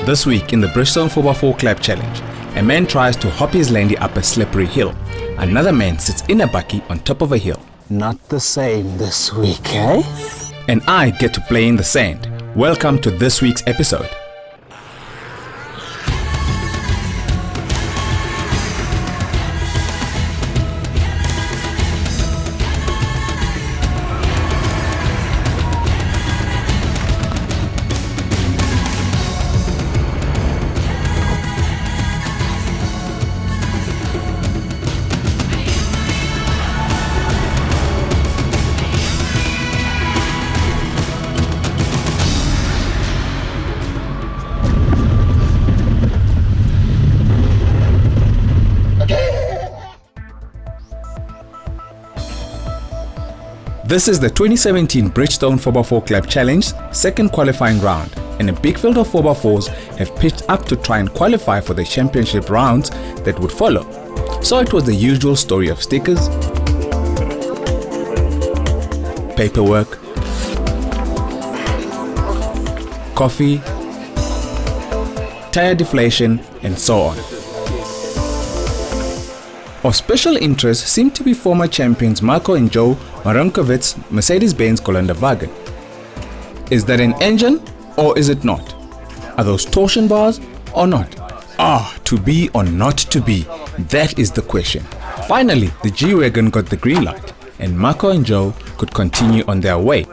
This week in the Bridgestone 4x4 Clap Challenge, a man tries to hop his landy up a slippery hill. Another man sits in a bakkie on top of a hill. Not the same this week, eh? And I get to play in the sand. Welcome to this week's episode. This is the 2017 Bridgestone 4x4 Clap Challenge second qualifying round, and a big field of 4x4s have pitched up to try and qualify for the championship rounds that would follow. So it was the usual story of stickers, paperwork, coffee, tire deflation, and so on. Of special interest seem to be former champions Marco and Joe Marankovic's Mercedes-Benz Wagen. Is that an engine or is it not? Are those torsion bars or not? To be or not to be, that is the question. Finally, the G-Wagon got the green light and Marco and Joe could continue on their way.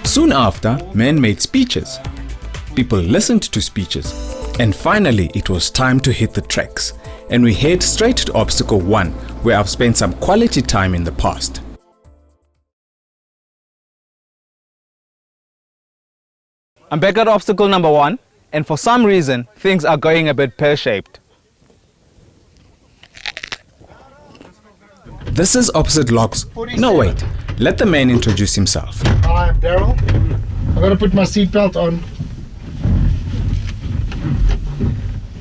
Soon after, men made speeches. People listened to speeches. And finally, it was time to hit the tracks. And we head straight to obstacle 1, where I've spent some quality time in the past. I'm back at obstacle number 1, and for some reason, things are going a bit pear-shaped. This is opposite logs. No, wait. Let the man introduce himself. Hi, I'm Daryl. I've got to put my seatbelt on.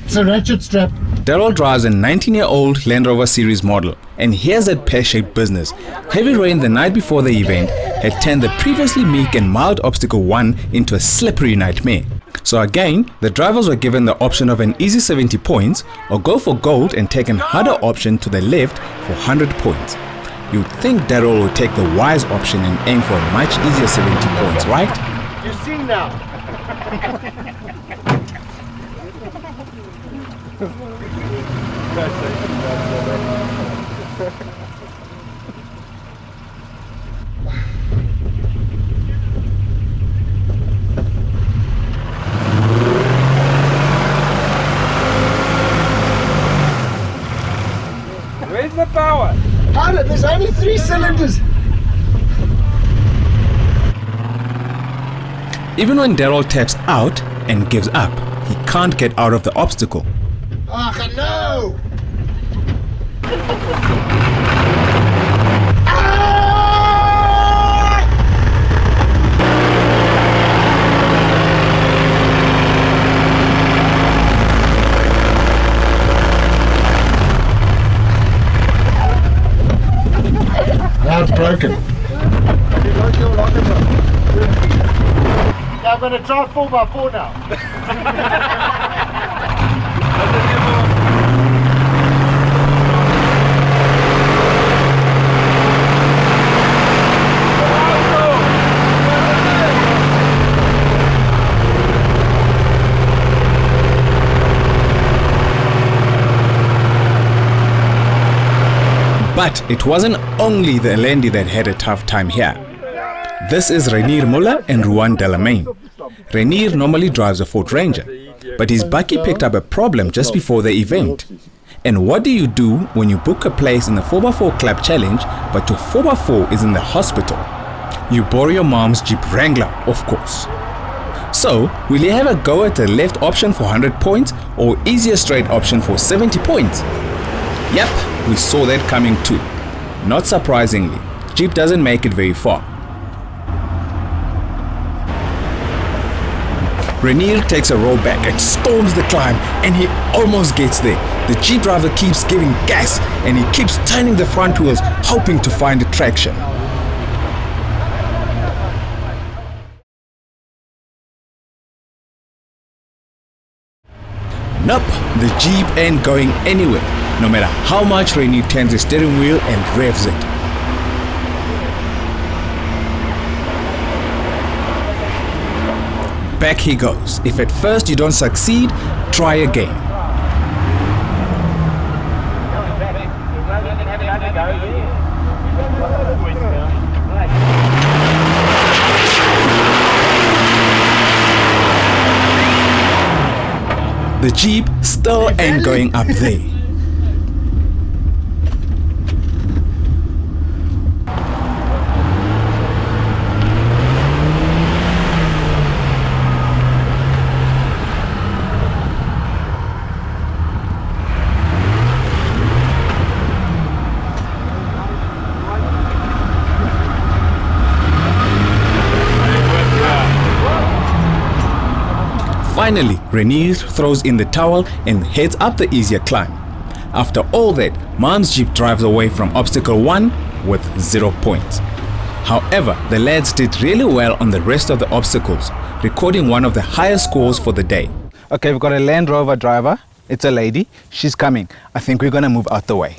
It's a ratchet strap. Daryl drives a 19-year-old Land Rover Series model, and here's that pear-shaped business. Heavy rain the night before the event had turned the previously meek and mild obstacle 1 into a slippery nightmare. So again, the drivers were given the option of an easy 70 points or go for gold and take an harder option to the left for 100 points. You'd think Daryl would take the wise option and aim for a much easier 70 points, right? You see now. Where's the power? Pilot, there's only 3 cylinders. Even when Daryl taps out and gives up, he can't get out of the obstacle. No! Now it's broken. I'm going to try 4x4 now. But it wasn't only the Landy that had a tough time here. This is Rainier Muller and Ruan Delamain. Rainier normally drives a Ford Ranger, but his bakkie picked up a problem just before the event. And what do you do when you book a place in the 4x4 Clap Challenge, but your 4x4 is in the hospital? You borrow your mom's Jeep Wrangler, of course. So, will you have a go at the left option for 100 points or easier straight option for 70 points? Yep, we saw that coming too. Not surprisingly, Jeep doesn't make it very far. Rainier takes a roll back and storms the climb, and he almost gets there. The Jeep driver keeps giving gas and he keeps turning the front wheels, hoping to find a traction. Nope, the Jeep ain't going anywhere, no matter how much Rainier turns the steering wheel and revs it. Back he goes. If at first you don't succeed, try again. The Jeep still ain't going up there. Finally, Rainier throws in the towel and heads up the easier climb. After all that, Man's Jeep drives away from obstacle 1 with 0 points. However, the lads did really well on the rest of the obstacles, recording one of the highest scores for the day. Okay, we've got a Land Rover driver. It's a lady. She's coming. I think we're going to move out the way.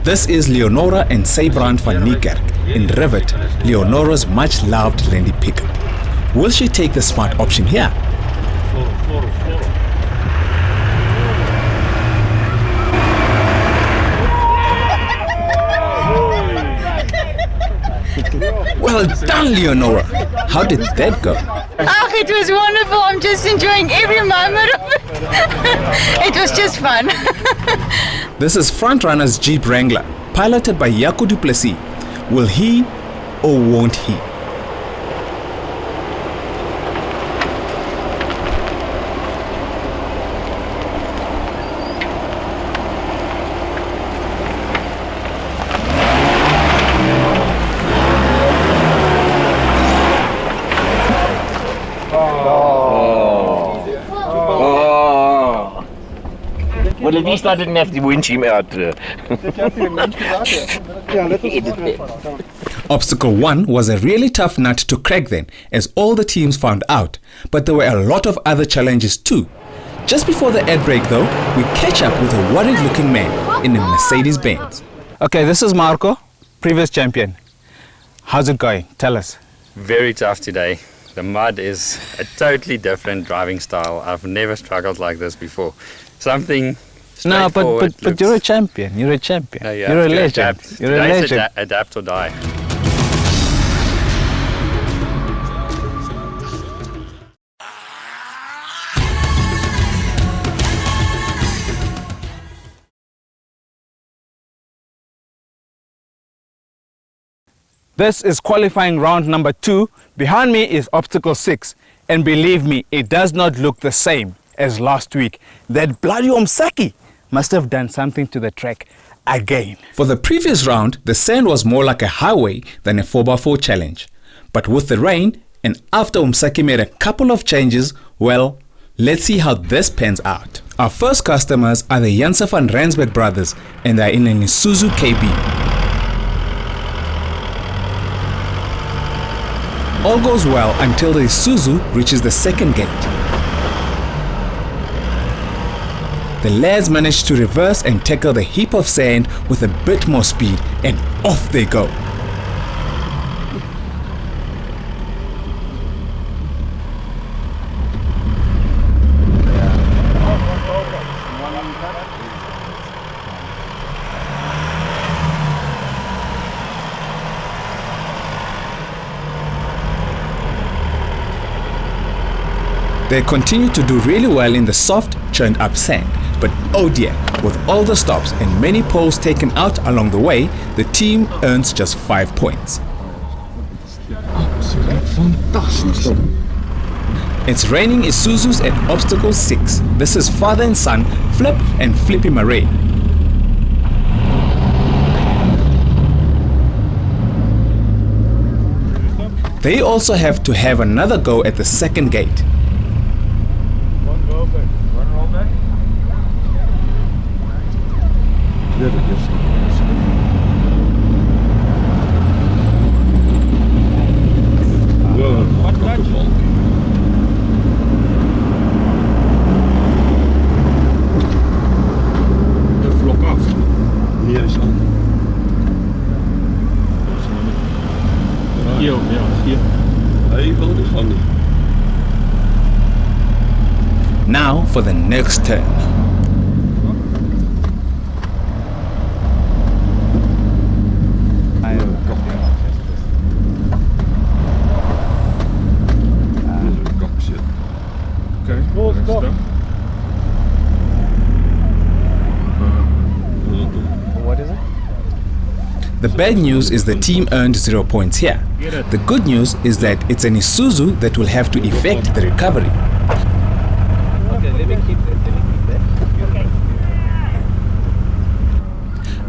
This is Leonora and Sybrand van Niekerk in Rivet, Leonora's much-loved Landy pickup. Will she take the smart option here? Well done, Leonora. How did that go? Oh, it was wonderful. I'm just enjoying every moment of it. It was just fun. This is Frontrunner's Jeep Wrangler, piloted by Jaco du Plessis. Will he or won't he? Well, at least I didn't have to winch him out. Obstacle 1 was a really tough nut to crack then, as all the teams found out, but there were a lot of other challenges too. Just before the ad break though, we catch up with a worried looking man in a Mercedes-Benz. Okay, this is Marco, previous champion. How's it going? Tell us. Very tough today. The mud is a totally different driving style. I've never struggled like this before. Something No, straightforward but you're a champion. You're a champion. No, you you're have a to legend. adapt. You're a Today's legend. adapt or die. This is qualifying round number 2. Behind me is obstacle 6. And believe me, it does not look the same as last week. That bloody Omsaki must have done something to the track again. For the previous round, the sand was more like a highway than a 4x4 challenge. But with the rain, and after Umsaki made a couple of changes, well, let's see how this pans out. Our first customers are the Janse van Rensburg brothers, and they're in an Isuzu KB. All goes well until the Isuzu reaches the second gate. The lads manage to reverse and tackle the heap of sand with a bit more speed, and off they go. They continue to do really well in the soft, churned up sand. But oh dear, with all the stops and many poles taken out along the way, the team earns just 5 points. It's raining Isuzus at obstacle 6. This is father and son, Flip and Flippy Marais. They also have to have another go at the second gate. Now for the next turn. What is it? The bad news is the team earned 0 points here. The good news is that it's an Isuzu that will have to effect the recovery. Okay, let me keep that.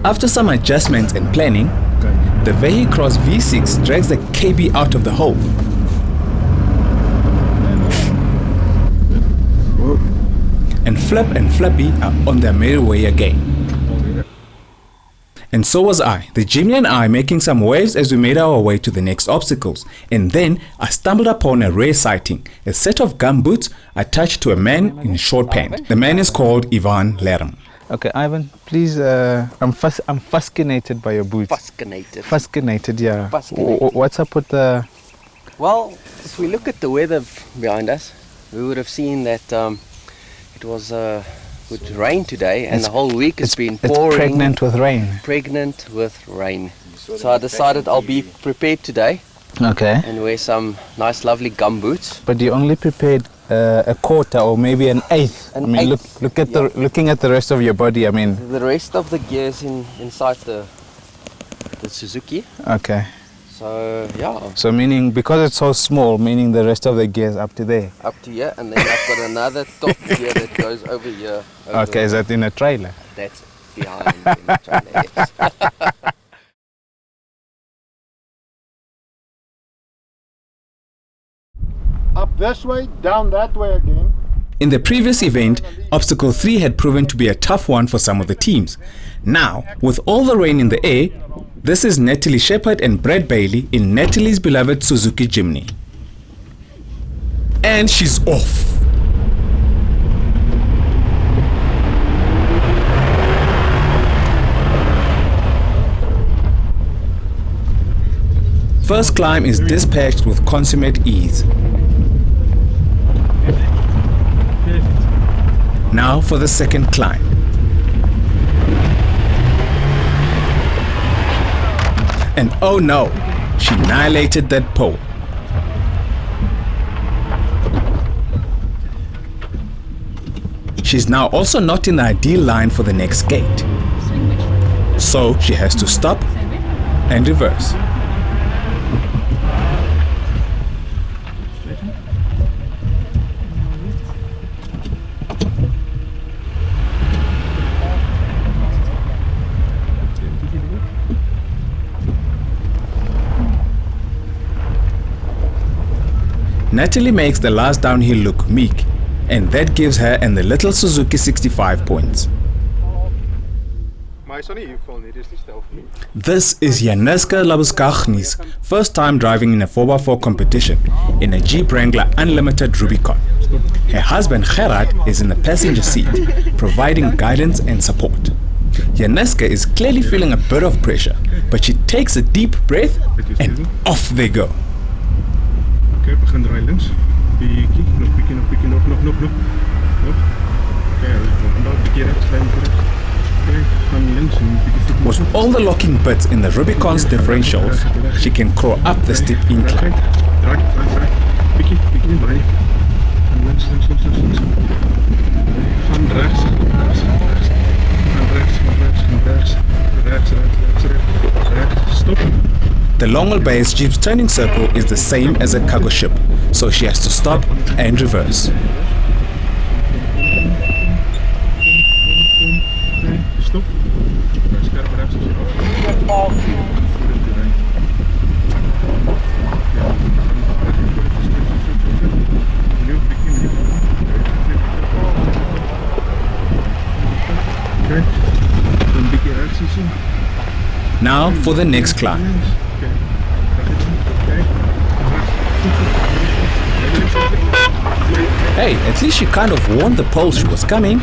After some adjustments and planning, the Vehicross V6 drags the KB out of the hole. And Flip and Flippy are on their merry way again. And so was I, the Jimmy and I, making some waves as we made our way to the next obstacles. And then I stumbled upon a rare sighting, a set of gumboots attached to a man in a short pant. The man is called Ivan Lerm. Okay, Ivan, please, I'm fascinated by your boots. Fascinated, yeah. What's up with the... Well, if we look at the weather behind us, we would have seen that it was would rain today, and the whole week it's been pouring. It's pregnant with rain. Pregnant with rain. So I decided I'll be prepared today. Okay. And wear some nice, lovely gum boots. But you only prepared a quarter or maybe an eighth. Looking at the rest of your body. I mean, the rest of the gear is inside the Suzuki. Okay. So yeah. So meaning because it's so small, meaning the rest of the gear is up to there. Up to here, and then I've got another top gear that goes over here. Okay, is that in a trailer? That's behind in the trailer. Yes. Up this way, down that way again. In the previous event, Obstacle 3 had proven to be a tough one for some of the teams. Now, with all the rain in the air, this is Natalie Shepherd and Brad Bailey in Natalie's beloved Suzuki Jimny. And she's off. First climb is dispatched with consummate ease. Now for the second climb. And oh no, she annihilated that pole. She's now also not in the ideal line for the next gate. So she has to stop and reverse. Natalie makes the last downhill look meek, and that gives her and the little Suzuki 65 points. This is Januska Labuskachny's first time driving in a 4x4 competition in a Jeep Wrangler Unlimited Rubicon. Her husband Gerard is in the passenger seat, providing guidance and support. Januska is clearly feeling a bit of pressure, but she takes a deep breath and off they go. Oké, begin draai links. Pikkie, nog pikkie, nog pikkie, nog. Oké, een pikkie rechts, klein pikkie rechts. Oké, gaan links en pikkie voet. With all the locking bits in the Rubicon's differentials, she can crawl up the steep incline. Draai. Pikkie, niet bij. Gaan links. Gaan rechts. Rechts. Stop. The long wheelbase Jeep's turning circle is the same as a cargo ship, so she has to stop and reverse. Stop. Scherp rechts. Now for the next climb. Hey, at least she kind of warned the pole she was coming.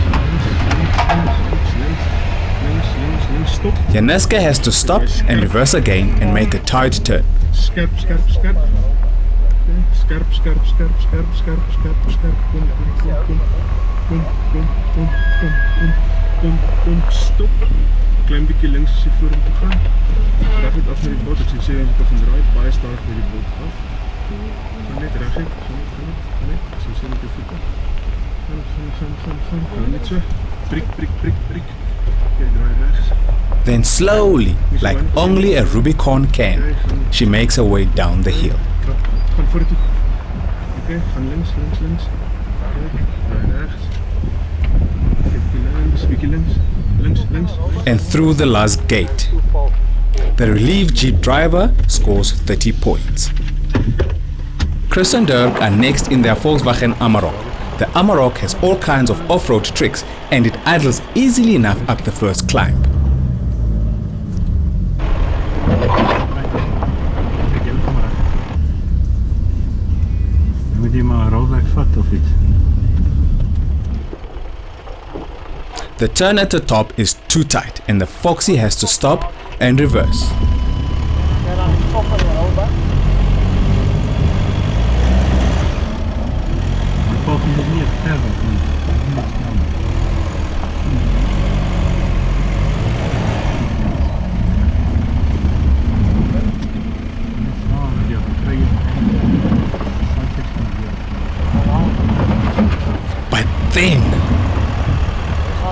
Januska has to stop and reverse again and make a tight turn. Scherp. Okay, skerp, skerp, skerp, skerp, skerp, skerp, skerp. Kom, kom, kom, kom. Kom, kom, kom, kom, kom, kom, kom, stop. Klein bietjie links as jy voor hom toe gaan. Reg net af met die bot, ek sê jy begin draai, baie stadig met die bot af. Gaan net reg net, gaan net, so met die voete. Gaan net so. Prik, prik, prik, prik. Okay, draai regs. Then slowly, like only a Rubicon can, she makes her way down the hill. Gaan vorentoe. Okay, gaan links, links, links. Draai regs. Bietjie links, links, links. And through the last gate. The relieved Jeep driver scores 30 points. Chris and Dirk are next in their Volkswagen Amarok. The Amarok has all kinds of off-road tricks and it idles easily enough up the first climb. Moet jy maar rolback vat of iets? The turn at the top is too tight and the Foxy has to stop and reverse. But then,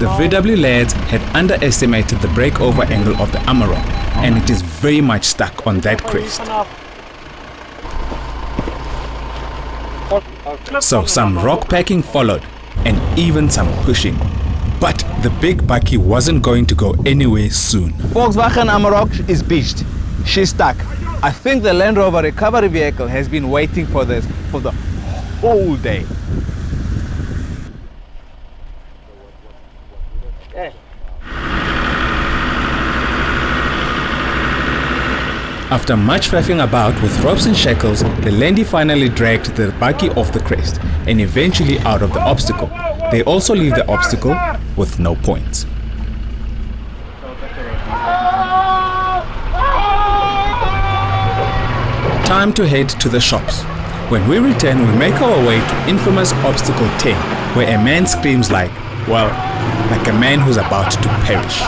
the VW lads had underestimated the breakover angle of the Amarok and it is very much stuck on that crest. So some rock packing followed and even some pushing. But the big bakkie wasn't going to go anywhere soon. Volkswagen Amarok is beached. She's stuck. I think the Land Rover recovery vehicle has been waiting for this for the whole day. After much faffing about with ropes and shackles, the Landy finally dragged the bakkie off the crest and eventually out of the obstacle. They also leave the obstacle with no points. Time to head to the shops. When we return, we make our way to infamous obstacle 10, where a man screams like a man who's about to perish.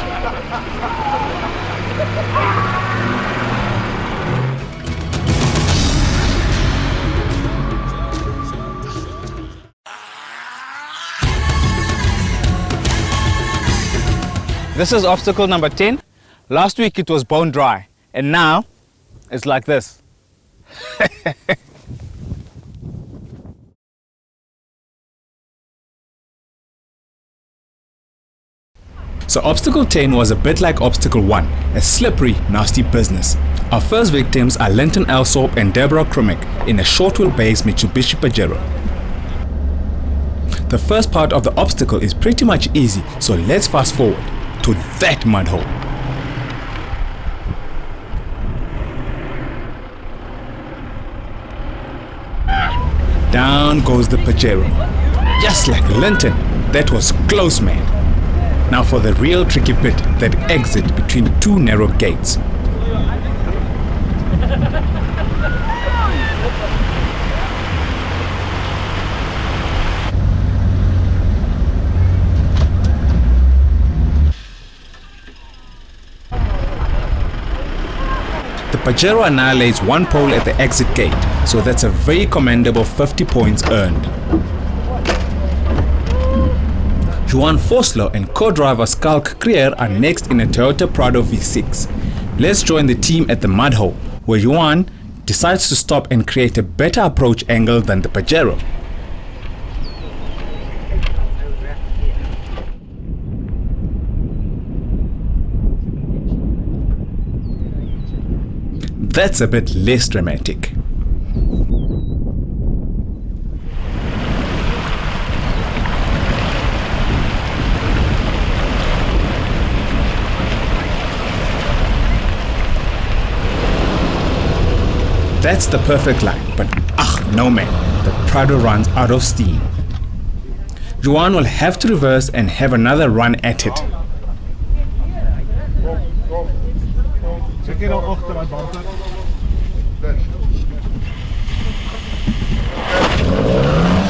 This is obstacle number 10. Last week it was bone dry and now it's like this. So obstacle 10 was a bit like obstacle 1, a slippery, nasty business. Our first victims are Linton Elsop and Deborah Krumek in a short wheelbase Mitsubishi Pajero. The first part of the obstacle is pretty much easy, so let's fast forward to that mud hole. Down goes the Pajero. Just like Linton, that was close, man. Now for the real tricky bit, that exit between two narrow gates. The Pajero annihilates one pole at the exit gate, so that's a very commendable 50 points earned. Juan Foslo and co-driver Skalk Krier are next in a Toyota Prado V6. Let's join the team at the mud hole, where Juan decides to stop and create a better approach angle than the Pajero. That's a bit less dramatic. That's the perfect line, but no man, the Prado runs out of steam. Juan will have to reverse and have another run at it.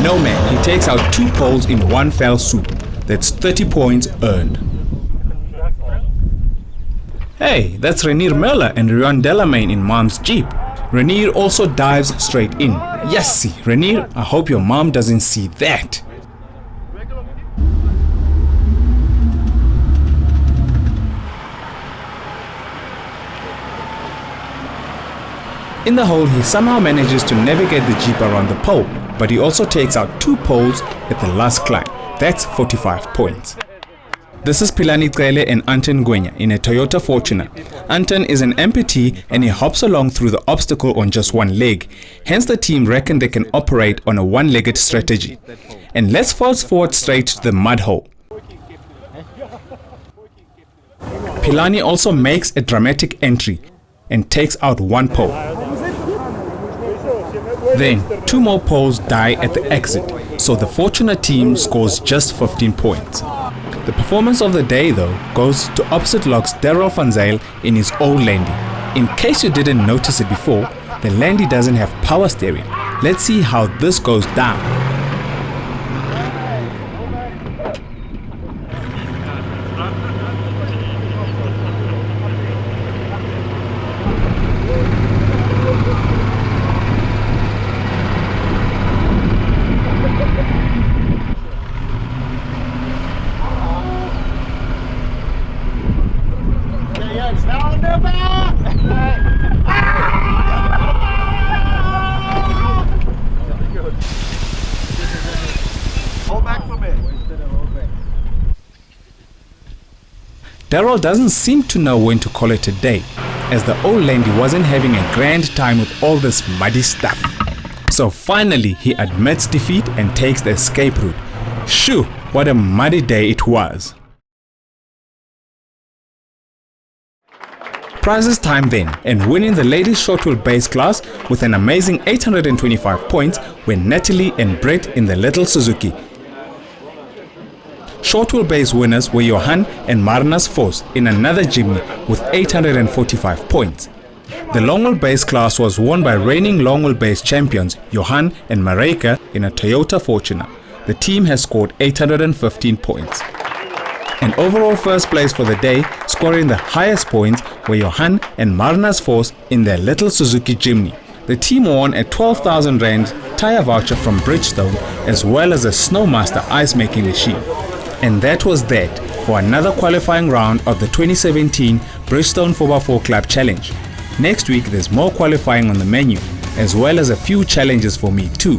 No man, he takes out 2 poles in one fell swoop. That's 30 points earned. Hey, that's Rainier Muller and Ruan Delamain in Mom's Jeep. Rainier also dives straight in. Yes, Rainier, I hope your mom doesn't see that. In the hole, he somehow manages to navigate the Jeep around the pole, but he also takes out 2 poles at the last climb. That's 45 points. This is Pilani Cele and Anton Gwenya in a Toyota Fortuner. Anton is an amputee and he hops along through the obstacle on just one leg. Hence the team reckon they can operate on a one-legged strategy. And let's fast forward straight to the mud hole. Pilani also makes a dramatic entry and takes out 1 pole. Then 2 more poles die at the exit, so the Fortuner team scores just 15 points. The performance of the day though goes to opposite log's Daryl van Zyl in his old Landy. In case you didn't notice it before, the Landy doesn't have power steering. Let's see how this goes down. Daryl doesn't seem to know when to call it a day, as the old Landy wasn't having a grand time with all this muddy stuff. So finally he admits defeat and takes the escape route. Shoo, what a muddy day it was. Prizes time then, and winning the ladies short wheelbase class with an amazing 825 points were Natalie and Brett in the little Suzuki. Short wheelbase winners were Johan and Marna's Force in another Jimny with 845 points. The long wheelbase class was won by reigning long wheelbase champions Johan and Mareka in a Toyota Fortuner. The team has scored 815 points. And overall first place for the day, scoring the highest points, were Johan and Marna's Force in their little Suzuki Jimny. The team won a 12,000 Rand tyre voucher from Bridgestone as well as a Snowmaster ice making machine. And that was that for another qualifying round of the 2017 Bridgestone 4x4 Club Challenge. Next week there's more qualifying on the menu, as well as a few challenges for me too.